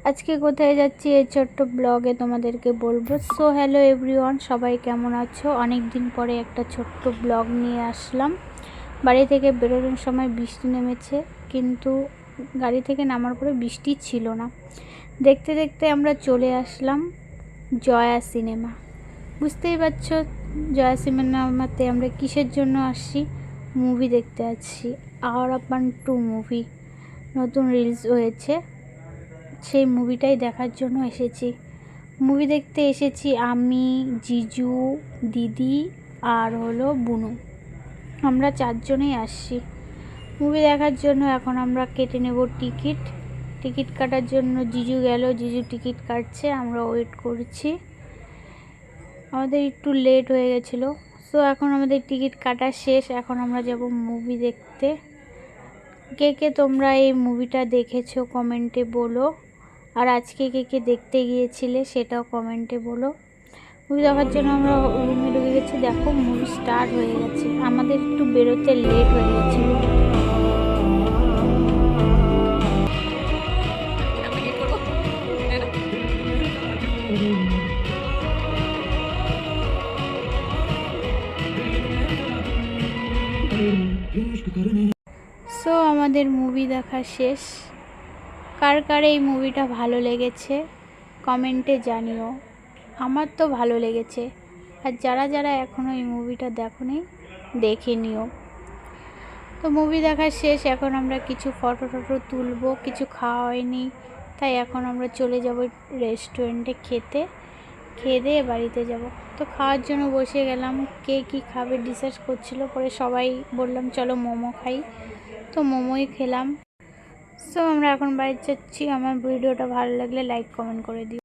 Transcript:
আজকে কোথায় যাচ্ছি এই ছোট্ট ব্লগে তোমাদেরকে বলবো। সো হ্যালো এভরিওয়ান, সবাই কেমন আছো? অনেক দিন পরে একটা ছোট্ট ব্লগ নিয়ে আসলাম। বাড়ি থেকে বেরোনোর সময় বৃষ্টি নেমেছে, কিন্তু গাড়ি থেকে নামার পরে বৃষ্টি ছিল না। দেখতে দেখতে আমরা চলে আসলাম জয়া সিনেমা। বুঝতেই পারছো জয়া সিনেমাতে আমরা কিসের জন্য আসছি। মুভি দেখতে আসছি, আওয়ারাপান 2 মুভি নতুন রিলিজ হয়েছে, সেই মুভিটাই দেখার জন্য এসেছি। মুভি দেখতে এসেছি আমি, জিজু, দিদি আর হলো বুনু। আমরা 4 জনেই আসছি মুভি দেখার জন্য। এখন আমরা কেটে নেব টিকিট কাটার জন্য। জিজু গেল, জিজু টিকিট কাটছে, আমরা ওয়েট করছি। আমাদের একটু লেট হয়ে গেছিলো। সো এখন আমাদের টিকিট কাটা শেষ, এখন আমরা যাব মুভি দেখতে। কে কে তোমরা এই মুভিটা দেখেছো কমেন্টে বলো, আর আজকে কে কে দেখতে গিয়েছিলে সেটাও কমেন্টে বলো। মুভি দেখার জন্য আমরা রুমে ঢুকে গেছি। দেখো মুভি স্টার্ট হয়ে গেছে, আমাদের একটু বেরোতে লেট হয়ে গেছিল। সো আমাদের মুভি দেখা শেষ। কার কার এই মুভিটা ভালো লেগেছে কমেন্টে জানিও। আমার তো ভালো লেগেছে, আর যারা যারা এখনও এই মুভিটা দেখোনি দেখে নিও। তো মুভি দেখা শেষ, এখন আমরা কিছু ফটো তুলবো, কিছু খাওয়া হয়নি, তাই এখন আমরা চলে যাব রেস্টুরেন্টে খেয়ে দিয়ে বাড়িতে যাব। তো খাওয়ার জন্য বসে গেলাম, কে কী খাবে ডিসাইড করছিল, পরে সবাই বললাম চলো মোমো খাই, তো মোমোই খেলাম। সো আমরা এখন বাড়ি যাচ্ছি। আমার ভিডিওটা ভালো লাগলে লাইক কমেন্ট করে দিও।